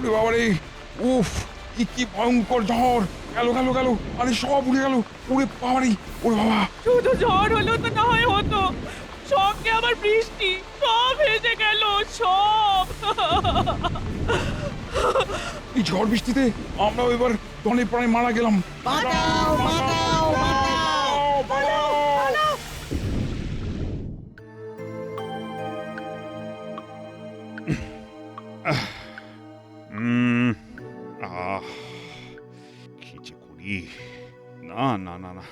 ওরে বাবা রে! উফ! কি ভয়ঙ্কর ঝড়! গেল গেল গেল! আরে সব উড়ে গেল! ওরে বাবা রে! ওরে বাবা! শুধু ঝড় হলো তো না হয় হতো, সঙ্গে আবার বৃষ্টি, সব ভেসে গেল সব। এই ঝড় বৃষ্টিতে আমরাও এবার দনে প্রাণে মারা গেলাম। বাঁচাও বাঁচাও বাঁচাও! উম, আহ কি যে করি। না না না না,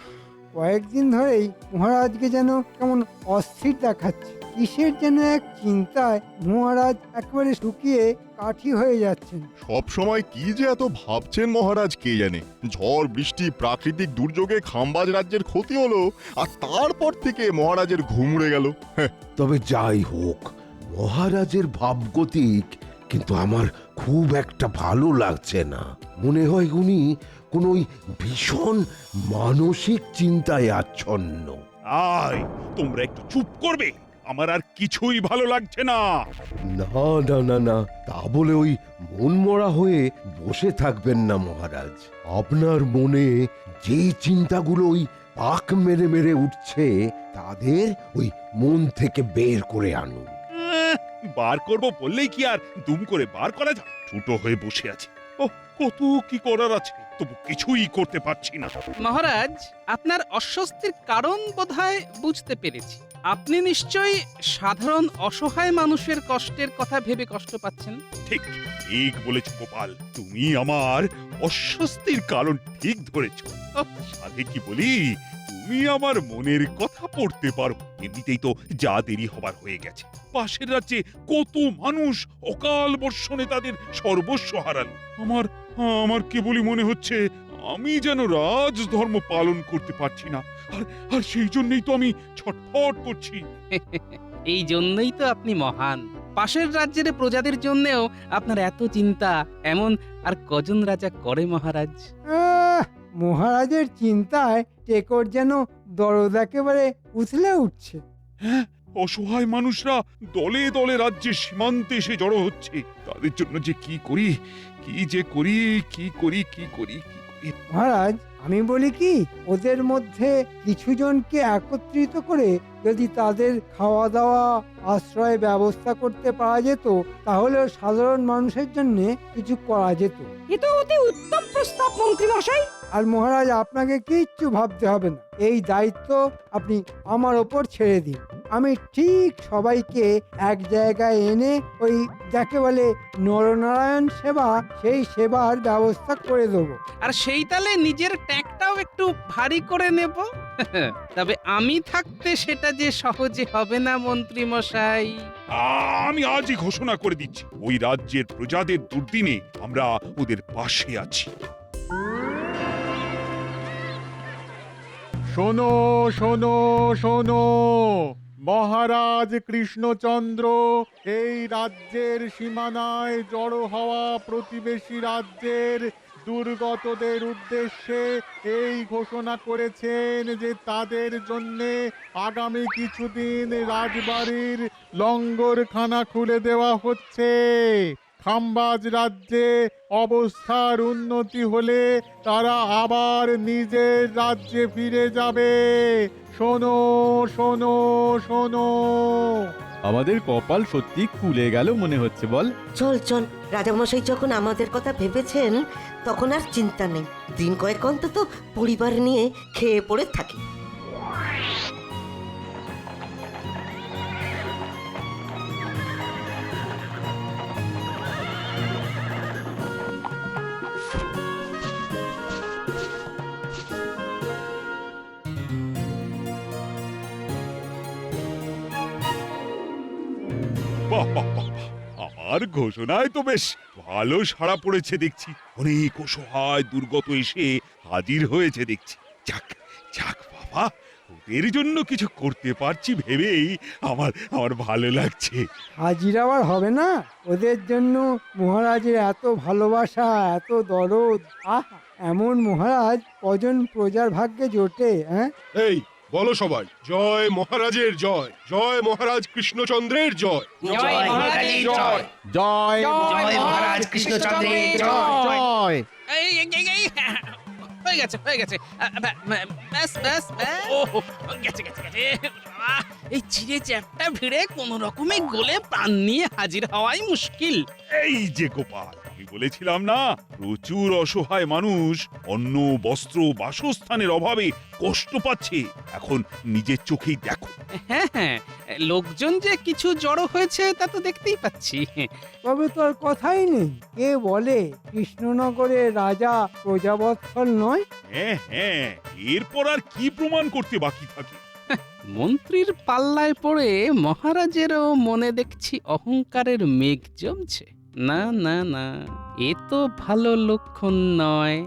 কয়েকদিন ধরেই মহারাজকে যেন কেমন অস্থির দেখাচ্ছে। কিসের যেন এক চিন্তায় মহারাজ একেবারে শুকিয়ে কাঠি হয়ে যাচ্ছেন। সব সময় কি যে এত ভাবছেন মহারাজ কে জানে। ঝড় বৃষ্টি প্রাকৃতিক দুর্যোগে খাম্বাজ রাজ্যের ক্ষতি হলো, আর তারপর থেকে মহারাজের ঘুম উড়ে গেল। তবে যাই হোক, মহারাজের ভাবগতিক কিন্তু আমার খুব একটা ভালো লাগছে না। মনে হয় উনি কোন ওই ভীষণ মানসিক চিন্তায় আচ্ছন্ন। আয় তোমরা একটু চুপ করবে, আমার আর কিছুই ভালো লাগছে না। না না না না, তা বলে ওই মন মরা হয়ে বসে থাকবেন না মহারাজ। আপনার মনে যে চিন্তাগুলো ওই পাক মেরে মেরে উঠছে, তাদের ওই মন থেকে বের করে আনুন। বার করব বললেই কি আর দুম করে বার করা যায়? ছোট হয়ে বসে আছে। ও কত কি করার আছে, তবু কিছুই করতে পারছি না। মহারাজ, আপনার অস্বস্তির কারণ বোধহয় বুঝতে পেরেছি। আপনি নিশ্চয়ই সাধারণ অসহায় মানুষের কষ্টের কথা ভেবে কষ্ট পাচ্ছেন। ঠিক ঠিক বলেছ গোপাল, তুমি আমার অস্বস্তির কারণ ঠিক ধরেছ। সাধে কি বলি, তুমি আমার মনের কথা পড়তে পারো। এমনিতেই তো যা দেরি হবার হয়ে গেছে। পাশের রাজ্যে কত মানুষ অকাল বর্ষণে তাদের সর্বস্ব হারালো। আমার আমার কেবলই মনে হচ্ছে আমি যেন রাজধর্ম পালন করতে পারছি না। আর সেই জন্যই তো আমি ছটফট করছি। এই জন্যই তো আপনি মহান। পাশের রাজ্যের প্রজাদের জন্যেও আপনার এত চিন্তা। এমন আর কজন রাজা করে মহারাজ? মহারাজের চিন্তায় টেকর যেন দরদ একেবারে উথলে উঠছে। হ্যাঁ, অসহায় মানুষরা দলে দলে রাজ্যের সীমান্তে এসে জড়ো হচ্ছে। তাদের জন্য যে কি করি, কি যে করি, কি করি, কি করি, কি করি। মহারাজ, আমি বলি কি, ওদের মধ্যে কিছু জনকে একত্রিত করে যদি তাদের খাওয়া দাওয়া আশ্রয় ব্যবস্থা করতে পারা যেত, তাহলে সাধারণ মানুষের জন্য কিছু করা যেত। এ তো অতি উত্তম প্রস্তাব মন্ত্রী মশাই। আর মহারাজ, আপনাকে কিচ্ছু ভাবতে হবে না। এই দায়িত্ব আপনি আমার ওপর ছেড়ে দিন। আমি ঠিক সবাইকে এক জায়গায় এনে ওই যাকে বলে নরনারায়ণ সেবা, সেই সেবার ব্যবস্থা করে দেবো। আর সেই তালে নিজের ট্যাগটাও একটু ভারী করে নেব। তবে আমি থাকতে সেটা যে সহজে হবে না মন্ত্রী মশাই। আমি আজই ঘোষণা করে দিচ্ছি, ওই রাজ্যের প্রজাদের দুর্দিনে আমরা ওদের পাশে আছি। শোনো শোনো শোনো, মহারাজ কৃষ্ণচন্দ্র এই রাজ্যের সীমানায় জড়ো হওয়া প্রতিবেশী রাজ্যের দুর্গতদের উদ্দেশ্যে এই ঘোষণা করেছেন যে তাদের জন্য আগামী কিছুদিন রাজবাড়ির লঙ্গরখানা খুলে দেওয়া হচ্ছে। খাম্বাজ রাজ্যে অবস্থার উন্নতি হলে তারা আবার নিজের রাজ্যে ফিরে যাবে। শোনো শোনো শোনো। আমাদের কপাল সত্যি খুলে গেল মনে হচ্ছে, বল। চল চল, রাজামশাই যখন আমাদের কথা ভেবেছেন, তখন আর চিন্তা নেই। দিন কয়েক অন্তত পরিবার নিয়ে খেয়ে পড়ে থাকি। বাহ বাহ বাহ বাহ। আমার ঘোষণায় তো বেশ ভালো সাড়া পড়েছে দেখছি। অনেক অসহায় দুর্গত এসে হাজির হয়েছে দেখছি। যাক যাক বাবা, ওদের জন্য কিছু করতে পারছি ভেবেই আমার আমার ভালো লাগছে। হাজির আবার হবে না? ওদের জন্য মহারাজের এত ভালোবাসা, এত দরদ। আহা, এমন মহারাজ কজন প্রজার ভাগ্যে জোটে? হ্যাঁ, এই বলো সবাই, জয় মহারাজের জয়, জয় মহারাজ কৃষ্ণচন্দ্রের জয়। জয় মহারাজের জয়। জয় জয় মহারাজ কৃষ্ণচন্দ্রের জয়। জয়। এই, হয়ে গেছে ব্যাস গেছে এই চিড়ে চ্যাপটা ভিড়ে কোন রকমে গোলে প্রাণ নিয়ে হাজির হওয়াই মুশকিল। এই যে গোপাল, আমি বলেছিলাম না, প্রচুর অসহায় মানুষ অন্ন, বস্ত্র, বাসস্থানের অভাবে কষ্ট পাচ্ছে। এখন নিজের চোখেই দেখো। হ্যাঁ, লোকজন যে কিছু জড়ো হয়েছে তা তো দেখতেই পাচ্ছি। তবে তো আর কথাই নেই, কে বলে কৃষ্ণনগরের রাজা প্রজাবৎসল নয়? হ্যাঁ, এরপর আর কি প্রমাণ করতে বাকি থাকে? মন্ত্রীর পাল্লায় পড়ে মহারাজেরও মনে দেখছি অহংকারের মেঘ জমছে। না, এ তো ভালো লক্ষণ নয়।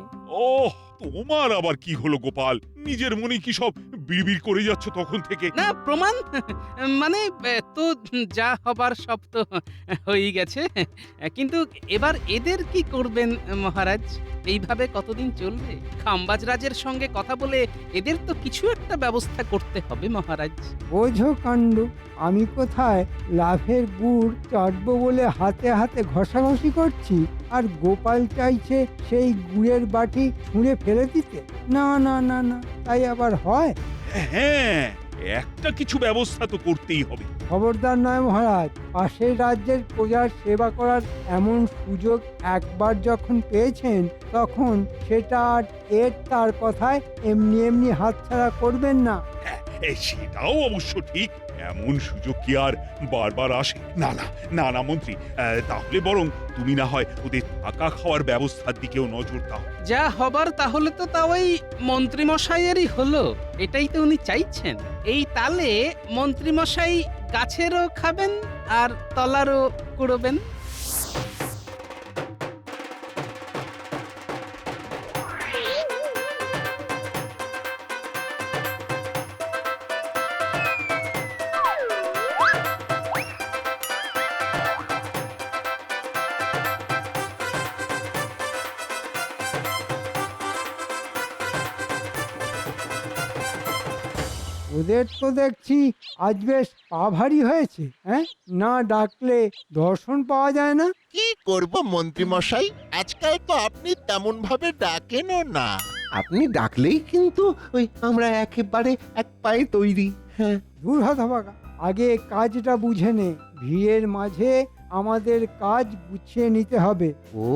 ওহ, তোমার আবার কি হলো গোপাল? নিজের মনে কি সব বিড়বিড় করে যাচ্ছ তখন থেকে? না, প্রমাণ মানে তো যা হবার সব তো হয়েই গেছে, কিন্তু এবার এদের কি করবেন মহারাজ? এইভাবে কতদিন চলবে? খাম্বাজ রাজের সঙ্গে কথা বলে এদের তো কিছু একটা ব্যবস্থা করতে হবে মহারাজ। বোঝো কাণ্ড, আমি কোথায় লাভের গুড় চাটবো বলে হাতে হাতে ঘষাঘষি করছি, আর গোপাল চাইছে সেই গুড়ের বাটি ছুঁড়ে ফেলে দিতে। না, তাই আবার হয়? হ্যাঁ, একটা কিছু ব্যবস্থা তো করতেই হবে। খবরদার নয় মহারাজ, পাশের রাজ্যের প্রজার সেবা করার এমন সুযোগ একবার যখন পেয়েছেন, তখন সেটা আর তার কথায় এমনি হাতছাড়া করবেন না। সেটাও অবশ্য ঠিক, এমন সুযোগ কি আর বারবার আসে? না মন্ত্রী, তাহলে বরং তুমি না হয় ওদের থাকা খাওয়ার ব্যবস্থার দিকেও নজর দাও। যা হবার তাহলে তো ওই মন্ত্রীমশাইয়েরই হলো, এটাই তো উনি চাইছেন। এই তালে মন্ত্রীমশাই গাছেরও খাবেন আর তলারও কুড়োবেন। ওদের তো দেখছি আজ বেশ পা ভারী হয়েছে, হ্যাঁ? না ডাকলে দর্শন পাওয়া যায় না। কি করব মন্ত্রী মশাই, আজকাল তো আপনি তেমন ভাবে ডাকেনও না। আপনি ডাকলেই কিন্তু ওই আমরা একেবারে এক পায়ে তৈরি। হ্যাঁ, দূর হতভাগা, আগে কাজটা বুঝে নে। ভিড়ের মাঝে আমাদের কাজ গুছিয়ে নিতে হবে। ও,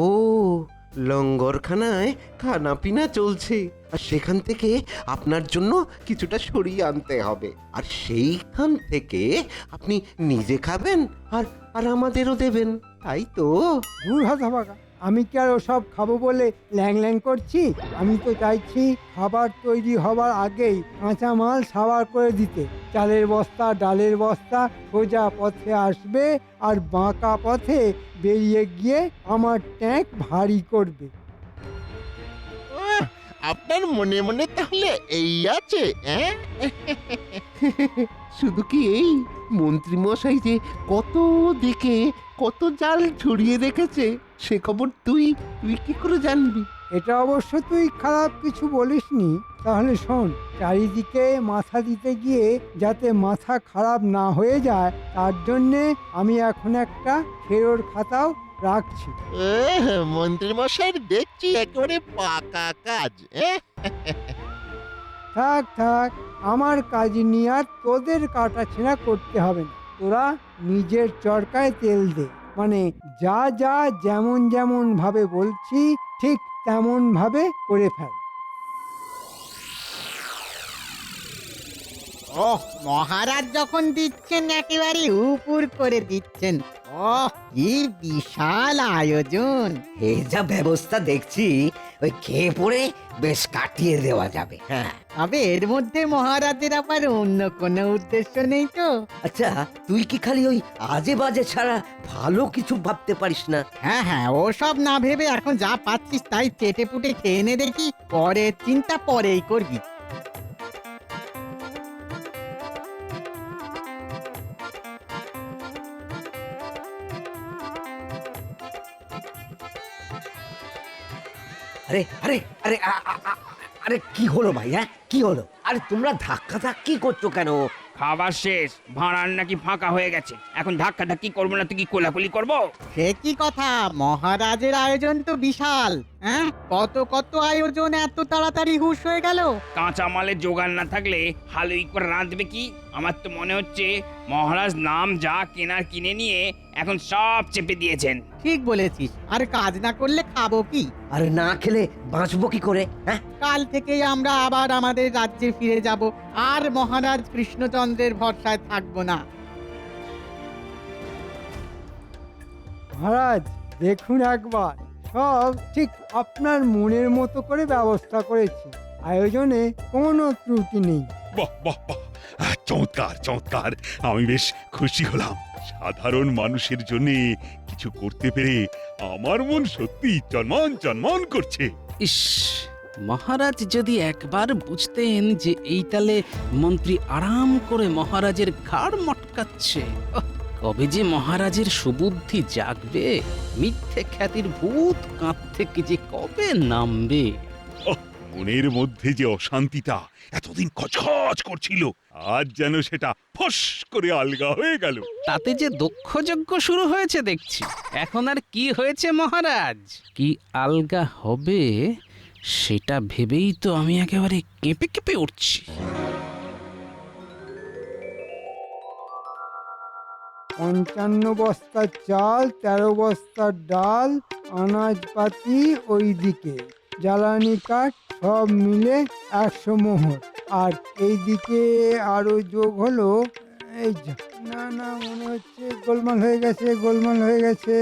লঙ্গরখানায় খানা পিনা চলছে, আর সেখান থেকে আপনার জন্য কিছুটা সরিয়ে আনতে হবে, আর সেইখান থেকে আপনি নিজে খাবেন আর আর আমাদেরও দেবেন, তাই তো? দূর হতভাগা, আমি কি আর ওসব খাবো বলে ল্যাং করছি? আমি তো চাইছি খাবার তৈরি হবার আগেই কাঁচামাল সাবার করে দিতে। চালের বস্তা, ডালের বস্তা সোজা পথে আসবে আর বাঁকা পথে বেরিয়ে গিয়ে আমার ট্যাঙ্ক ভারী করবে। আপনার মনে মনে তাহলে এই আছে, হ্যাঁ? শুধু কি এই, মন্ত্রী মশাই যে কত দিকে কত জাল ছড়িয়ে রেখেছে সে খবর তুই কি করে জানবি? এটা অবশ্য তুই খারাপ কিছু বলিসনি। তাহলে শোন, চারিদিকে মাথা দিতে গিয়ে যাতে মাথা খারাপ না হয়ে যায়, তার জন্যে আমি এখন একটা ফেরোর খাতাও রাখছি। মন্ত্রী মশাইয়ের দেখছি একেবারে পাকা কাজ। থাক, আমার কাজ নিয়ে আর তোদের কাটাছেঁড়া করতে হবে না। তোরা নিজের চরকায় তেল দে, মানে যা যেমন ভাবে বলছি ঠিক তেমন ভাবে করে ফেল। ওহ, মহারাজ যখন দিচ্ছেন একেবারে উপর করে দিচ্ছেন। ওহ, কি বিশাল আয়োজন! এই যা ব্যবস্থা দেখছি, ওই খেয়ে পড়ে বেশ কাটিয়ে দেওয়া যাবে। হ্যাঁ, তবে এর মধ্যে মহারাজের আবার অন্য কোনো উদ্দেশ্য নেই তো? আচ্ছা, তুই কি খালি ওই আজে বাজে ছাড়া ভালো কিছু ভাবতে পারিস না? হ্যাঁ, ও সব না ভেবে এখন যা পাচ্ছিস তাই চেটে পুটে খেয়ে নে দেখি, পরের চিন্তা পরেই করবি। আরে আরে আরে আরে কি হলো ভাই? হ্যাঁ, কি হলো? আরে তোমরা ধাক্কা ধাক্কি করছো কেন? খাবার শেষ, ভাঁড়ার নাকি ফাঁকা হয়ে গেছে। এখন ধাক্কা ধাক্কি করবো না, তুই কি কোলাকুলি করবো? সে কি কথা, মহারাজের আয়োজন তো বিশাল। হ্যাঁ, কত কত আয়োজন এত তাড়াতাড়ি হুঁশ হয়ে গেল। কাঁচা মালের জোগাড় না থাকলে হালুই করে রাঁধবে কি? আমার তো মনে হচ্ছে মহারাজ নাম যা কেনার কিনে নিয়ে এখন সব চেপে দিয়েছেন। ঠিক বলেছিস, আর কাজ না করলে খাবো কি? আরে না খেলে বাঁচবো কি করে? হ্যাঁ, কাল থেকেই আমরা আবার আমাদের রাজ্যে ফিরে যাব, আর মহারাজ কৃষ্ণচন্দ্রের ভরসায় থাকবো না। মহারাজ দেখুন একবার, সব ঠিক আপনার মনের মতো করে ব্যবস্থা করেছি। আয়োজনে কোনো ত্রুটি নেই। বাহ বাহ বাহ, চমৎকার চমৎকার। আমি বেশ খুশি হলাম। সাধারণ মানুষের জন্য কিছু করতে পেরে আমার মন সত্যি চনমন চনমন করছে। ইস, মহারাজ যদি একবার বুঝতেন যে এই তালে মন্ত্রী আরাম করে মহারাজের ঘাড় মটকাচ্ছে। ওহ, কবে যে মহারাজের সুবুদ্ধি জাগবে, মিথ্যে খ্যাতির ভূত কাঁধ থেকে যে কবে নামবে। মনের মধ্যে যে অশান্তিটা এতদিন খচখচ করছিল, আজ যেন সেটা ফস করে আলগা হয়ে গেল। তাতে যে দক্ষযজ্ঞ শুরু হয়েছে দেখছি। এখন আর কি হয়েছে মহারাজ, কি আলগা হবে সেটা ভেবেই তো আমি একেবারে কেঁপে কেঁপে উঠছি। 55 বস্তা চাল, 13 বস্তা ডাল, আনাজপাতি ওইদিকে, জ্বালানি কাঠ সব মিলে 100 মোহর। আর এইদিকে আরো যোগ হলো, এই যা, না না, মনে হচ্ছে গোলমাল হয়ে গেছে, গোলমাল হয়ে গেছে।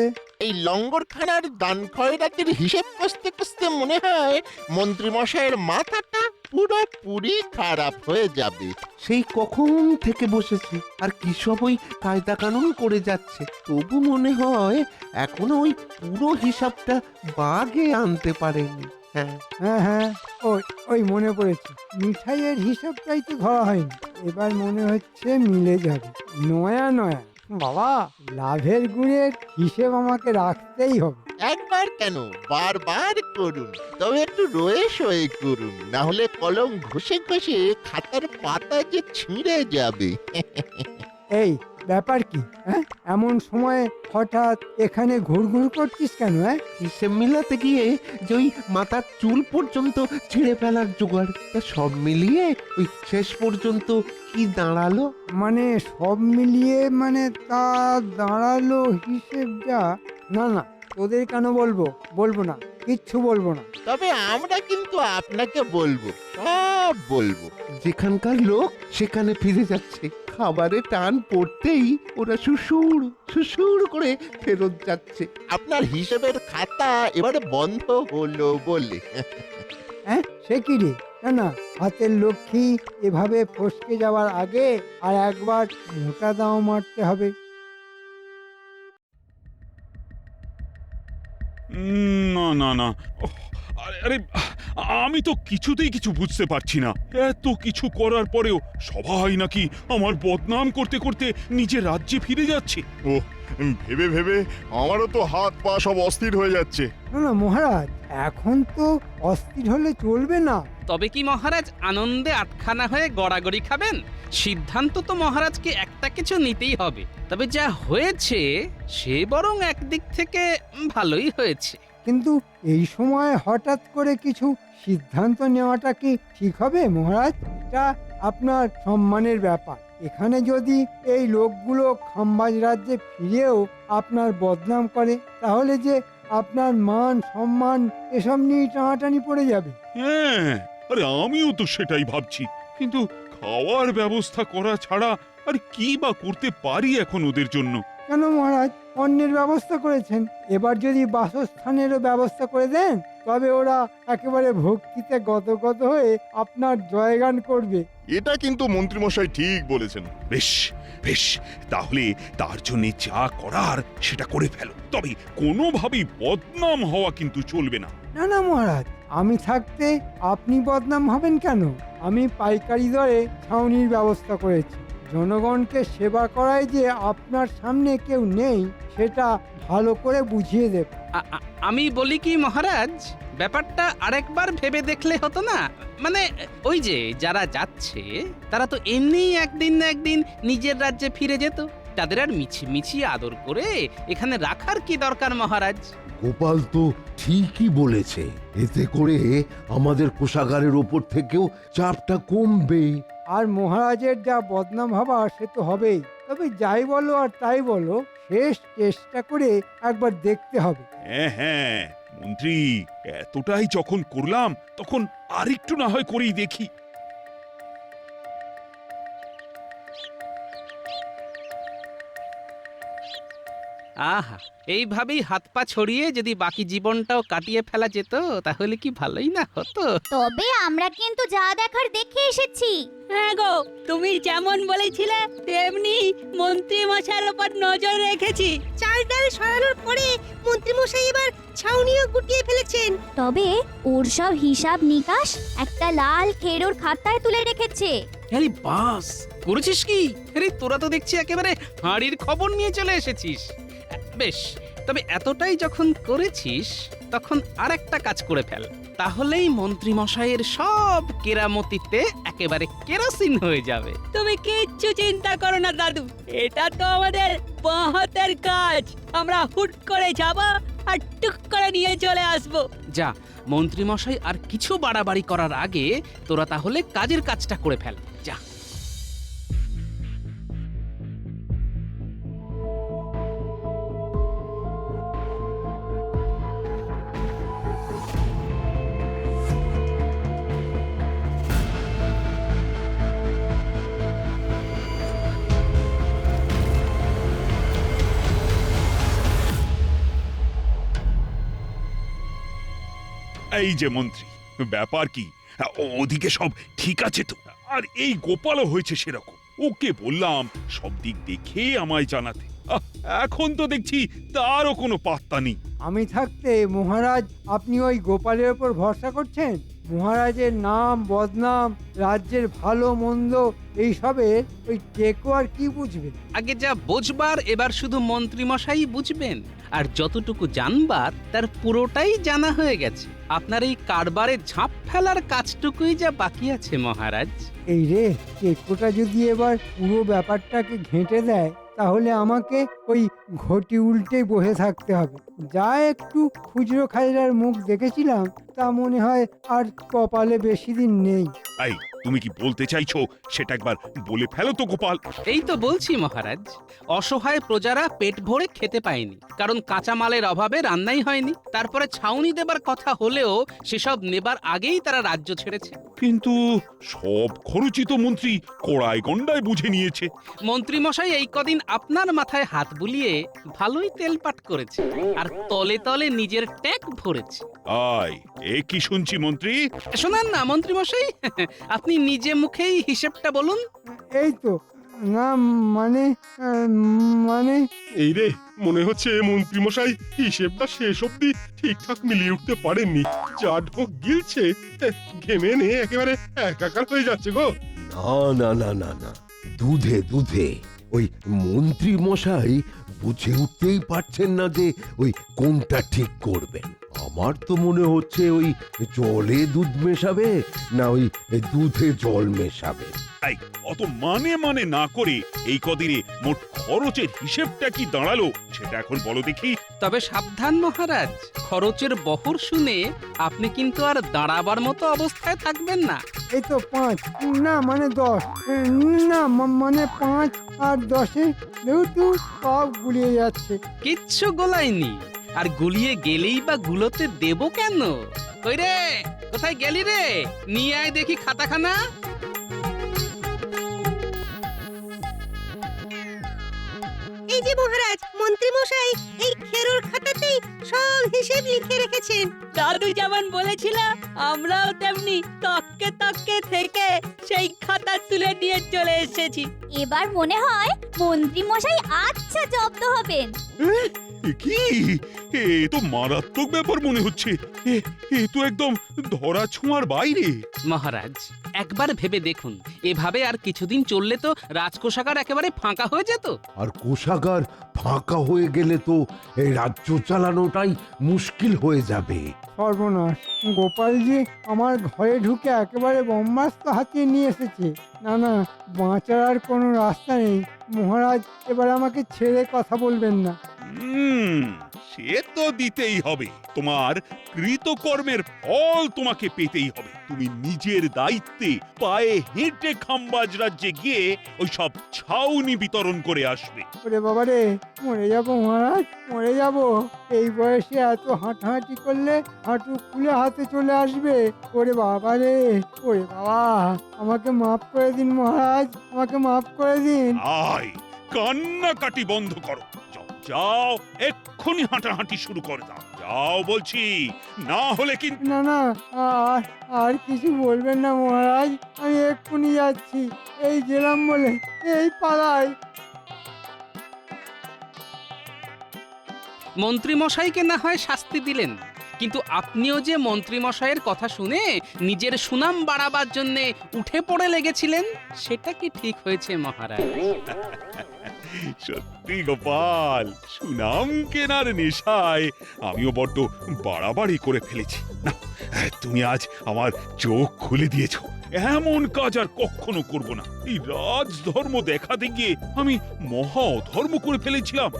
এই লঙ্গরখানার দান খয়রাতির হিসেব কষতে কষতে মনে হয় মন্ত্রীমশাইয়ের মাথাটা পুরোপুরি খারাপ হয়ে যাবে। সেই কখন থেকে বসেছি আর কি সব ওই কায়দা কানুন করে যাচ্ছে, তবু মনে হয় এখনো ওই পুরো হিসাবটা বাগে আনতে পারেনি। হ্যাঁ হ্যাঁ হ্যাঁ, ওই ওই মনে পড়েছে, মিঠাইয়ের হিসাবটাই তো ধরা হয়নি। এবার মনে হচ্ছে মিলে যাবে। নয়া নয়া বাবা, লাভের গুণের হিসেব আমাকে রাখতেই হবে। একবার কেন, বারবার করুন, তবে একটু রয়ে সয়ে করুন, না হলে কলম ঘষে ঘষে খাতার পাতা যে ছিঁড়ে যাবে। এই ব্যাপার কি? হ্যাঁ, এমন সময় হঠাৎ এখানে ঘুরঘুর করছিস কেন? হ্যাঁ, হিসেব মিলাতে গিয়ে যে ওই মাথার চুল পর্যন্ত ছিঁড়ে ফেলার জোগাড়, তা সব মিলিয়ে ওই শেষ পর্যন্ত কি দাঁড়ালো? মানে সব মিলিয়ে মানে তা দাঁড়ালো হিসেব যা। না না, তোদের কেন বলবো? বলবো না, কিচ্ছু বলবো না। তবে আমরা কিন্তু আপনাকে বলবো, সব বলবো। যেখানকার লোক সেখানে ফিরে যাচ্ছে, খাবারে টান পড়তেই ওরা সুসুর সুসুর করে ফেরত যাচ্ছে। আপনার হিসেবের খাতা এবারে বন্ধ হলো বলে। হ্যাঁ, সে কি রে? না না, হাতের লক্ষ্মী এভাবে ফসকে যাওয়ার আগে আর একবার মোটা দাও মারতে হবে। না না না, ওহ, আরে আরে, আমি তো কিছুতেই কিছু বুঝতে পারছি না। এত কিছু করার পরেও সবাই নাকি আমার বদনাম করতে করতে নিজের রাজ্যে ফিরে যাচ্ছে। ও, ভেবে ভেবে আমারও তো হাত পা সব অস্থির হয়ে যাচ্ছে। না না মহারাজ, এখন তো অস্থির হলে চলবে না। তবে কি মহারাজ আনন্দে আটখানা হয়ে গড়াগড়ি খাবেন? সিদ্ধান্ত তো মহারাজকে একটা কিছু নিতেই হবে। তবে যা হয়েছে সে বরং একদিক থেকে ভালোই হয়েছে। কিন্তু এই সময় হঠাৎ করে কিছু সিদ্ধান্ত নেওয়াটা কি ঠিক হবে মহারাজ? এটা আপনার সম্মানের ব্যাপার। এখানে যদি এই লোকগুলো খাম্বাজ রাজ্যে ফিরেও আপনার বদনাম করে, তাহলে যে আপনার মান সম্মান এসব নিয়ে টানাটানি পড়ে যাবে। হ্যাঁ, আরে আমিও তো সেটাই ভাবছি, কিন্তু খাওয়ার ব্যবস্থা করা ছাড়া আর কি বা করতে পারি এখন ওদের জন্য? কেন মহারাজ, অন্যের ব্যবস্থা করেছেন, এবার যদি বাসস্থানেরও ব্যবস্থা করে দেন, তবে ওরা একেবারে ভক্তিতে গদগদ হয়ে আপনার জয়গান করবে। এটা কিন্তু মন্ত্রীমশাই ঠিক বলেছেন। বেশ বেশ, তাহলে তার জন্য যা করার সেটা করে ফেলো, তবে কোনোভাবেই বদনাম হওয়া কিন্তু চলবে না। না না মহারাজ, আমি থাকতে আপনি বদনাম হবেন কেন? আমি পাইকারি দরে ছাউনির ব্যবস্থা করেছি। জনগণকে সেবা করায় যে আপনার সামনে কেউ নেই, সেটা ভালো করে বুঝিয়ে দেব। আমি বলি কি মহারাজ, ব্যাপারটা আরেকবার ভেবে দেখলে হতো না? মানে ওই যে যারা যাচ্ছে তারা তো এমনিই একদিন না একদিন নিজের রাজ্যে ফিরে যেত, তাদের আর মিছি আদর করে এখানে রাখার কি দরকার মহারাজ? গোপাল তো ঠিকই বলেছে, এতে করে আমাদের কোষাগারের ওপর থেকেও চাপটা কমবে। আর মহারাজের যা বদনাম হবার সে তো হবেই। তবে যাই বলো আর তাই বলো, শেষ চেষ্টা করে একবার দেখতে হবে। হ্যাঁ হ্যাঁ মন্ত্রী, এতটাই যখন করলাম তখন আরেকটু না হয় করেই দেখি। আহা, এইভাবেই হাত পা ছড়িয়ে যদি বাকি জীবনটাও কাটিয়ে ফেলা যেত তাহলে কি ভালোই না হতো? তবে আমরা কিন্তু যা দেখার দেখে এসেছি। হ্যাঁ গো, তুমি যেমন বলেছিলে তেমনি মন্ত্রী মশাইয়ের উপর নজর রেখেছি। চাল ডাল সরানোর পরে মন্ত্রী মশাই এবার ছাউনিও গুটিয়ে ফেলেছেন। তবে ওর সব হিসাব নিকাশ একটা লাল খেরোর খাতায় তুলে রেখেছে। আরে বাস, করেছিস কি? আরে তোরা তো দেখছি একেবারে হাঁড়ির খবর নিয়ে চলে এসেছিস। বেশ, তবে এতটাই যখন করেছিস তখন আরেকটা কাজ করে ফেল, তাহলেই মন্ত্রী মশাইয়ের সব কেরামতিতে একেবারে কেরোসিন হয়ে যাবে। তুমি কিচ্ছু চিন্তা করো না দাদু, এটা তো আমাদের বাঁ হাতের কাজ। আমরা হুট করে যাব আর টুক করে নিয়ে চলে আসব। যা, মন্ত্রী মশাই আর কিছু বাড়াবাড়ি করার আগে তোরা তাহলে কাজের কাজটা করে ফেল, যা। এই যে মন্ত্রী, ব্যাপার কি? ওদিকে সব ঠিক আছে তো? আর এই গোপালও হয়েছে সেরকম। ওকে বললাম সব দিক দেখে আমায় জানাতে, এখন তো দেখছি তারও কোনো পাত্তা নেই। আমি থাকতে মহারাজ আপনি ওই গোপালের ওপর ভরসা করছেন? মহারাজের নাম বদনাম, রাজ্যের ভালো মন্দ এইসবের ওই টেকো আর কি বুঝবে? আগে যা বুঝবার এবার শুধু মন্ত্রী মশাই বুঝবেন, আর যতটুকু জানবার তার পুরোটাই জানা হয়ে গেছে। আপনার এই কারবারে ঝাঁপ ফেলার কাজটুকুই যা বাকি আছে মহারাজ। এই রে, টেকোটা যদি এবার পুরো ব্যাপারটাকে ঘেঁটে দেয় তাহলে আমাকে ওই ঘটি উল্টেই বসে থাকতে হবে। যা একটু খুচরো খাজরার মুখ দেখেছিলাম তা মনে হয় আর কপালে বেশি দিন নেই। এই, তুমি কি বলতে চাইছো সেটা একবার বলে ফেলো তো গোপাল। এই তো বলছি মহারাজ, অসহায় প্রজারা পেট ভরে খেতে পায়নি, কারণ কাঁচামালের অভাবে রান্নাই হয়নি। তারপরে ছাউনি দেবার কথা হলেও সেসব নেবার আগেই তারা রাজ্য ছেড়েছে। কিন্তু সব খরচই তো মন্ত্রী কড়াই গন্ডায় বুঝে নিয়েছে। মন্ত্রী মশাই এই কদিন আপনার মাথায় হাত বুলিয়ে ভালোই তেলপাট করেছে, আর তলে তলে নিজের ট্যাঙ্ক ভরেছে। আয়, এ কি শুনছি মন্ত্রী? শোনান না মন্ত্রী মশাই, আপনি নিজে মুখেই হিসেবটা বলুন। এই তো না, মানে এই রে, মনে হচ্ছে মন্ত্রী মশাই হিসেবটা শেষ অব্দি ঠিকঠাক মিলিয়ে উঠতে পারেননি। যা ঢোক গিলছে, ঘেমে নিয়ে একেবারে একাকার হয়ে যাচ্ছে গো। না না না না না, দুধে দুধে ওই মন্ত্রী মশাই বুঝে উঠতেই পারছেন না যে ওই কোনটা ঠিক করবেন। আমার তো মনে হচ্ছে ওই জলে দুধ মেশাবে না ওই দুধে জল মেশাবে। এই, অত মানে না করে এই কদিনে মোট খরচের হিসেবটা কি দাঁড়ালো সেটা এখন বলো দেখি। তবে সাবধান মহারাজ, খরচের বহর শুনে আপনি কিন্তু আর দাঁড়াবার মতো অবস্থায় থাকবেন না। এই তো 5 না মানে 10 না মানে 5 আর 10-এ যেহেতু সব গুলিয়ে যাচ্ছে। কিচ্ছু গোলায়নি, আর গুলিয়ে গেলেই বা গুলোতে দেব কেন? কই রে, কোথায় গেলি রে? নিয়ে আয় দেখি খাতাখানা। এই যে মহারাজ, মন্ত্রী মশাই এই খেরোর খাতাতেই সব হিসেব লিখে রেখেছেন। দাদু যেমন বলেছিল আমরাও তেমনি তককে তককে থেকে সেই খাতা তুলে নিয়ে চলে এসেছি। এবার মনে হয় মন্ত্রী মশাই আচ্ছা জব্দ হবেন। কি এ তো মারাত্মক ব্যাপার মনে হচ্ছে। এ তো একদম ধরা ছোঁয়ার বাইরে। মহারাজ একবার ভেবে দেখুন, এভাবে আর কিছুদিন চললে তো রাজকোষাগার একেবারে ফাঁকা হয়ে যেত। আর কোষাগার ফাঁকা হয়ে গেলে তো এই রাজ্য চালানোটাই মুশকিল হয়ে যাবে। সর্বনাশ, গোপাল যে আমার ঘরে ঢুকে একেবারে ব্রহ্মাস্ত্র হাতিয়ে নিয়ে এসেছে। না না, বাঁচার আর কোনো রাস্তা নেই। মহারাজ এবার আমাকে ছেড়ে কথা বলবেন না। সে তো দিতেই হবে। তোমার কৃতকর্মের ফল তোমাকে পেতেই হবে। তুমি নিজের দায়িত্বে পায়ে হেঁটে খাম্বাজ রাজ্যে গিয়ে ওই সব ছাউনি বিতরণ করে আসবে। ওরে বাবা রে, মরে যাব মহারাজ, মরে যাব। এই বয়সে এত হাঁটাহাঁটি করলে হাঁটু খুলে হাতে চলে আসবে। ওরে বাবা রে, ওরে বাবা, আমাকে মাফ করে দিন মহারাজ, আমাকে মাফ করে দিন। আয়, কান্নাকাটি বন্ধ করো। যাও, এক্ষুনি হাঁটাহাঁটি শুরু করে দাও। যাও বলছি, না হলে কিন্তু। না না, আর কিছু বলবেন না মহারাজ, আমি এক্ষুনি যাচ্ছি। এই গেলাম বলে এই পালাই। মন্ত্রী মশাইকে না হয় শাস্তি দিলেন, কিন্তু আপনিও যে মন্ত্রী মশাইয়ের কথা শুনে নিজের সুনাম বাড়াবার জন্য উঠে পড়ে লেগেছিলেন, সেটা কি ঠিক হয়েছে মহারাজ? সত্যি গোপাল, সুনাম কেনার নেশায় আমিও বড্ড বাড়াবাড়ি করে ফেলেছি। না, তুমি আজ আমার চোখ খুলে দিয়েছ। এমন কাজ আর কখনো করব না। এই রাজধর্ম দেখাতে গিয়ে আমি মহা অধর্ম করে ফেলেছিলাম।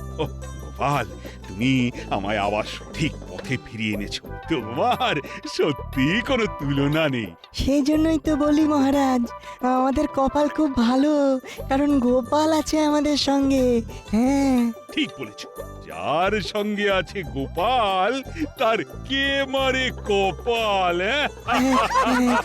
গোপাল, তুমি আমায় আবার সঠিক পথে ফিরিয়ে এনেছো। তোমার সত্যি কোনো তুলনা নেই। সেই জন্যই তো বলি মহারাজ, আমাদের কপাল খুব ভালো, কারণ গোপাল আছে আমাদের সঙ্গে। হ্যাঁ, ঠিক বলেছো। যার সঙ্গে আছে গোপাল, তার কে মারে কপাল। হ্যাঁ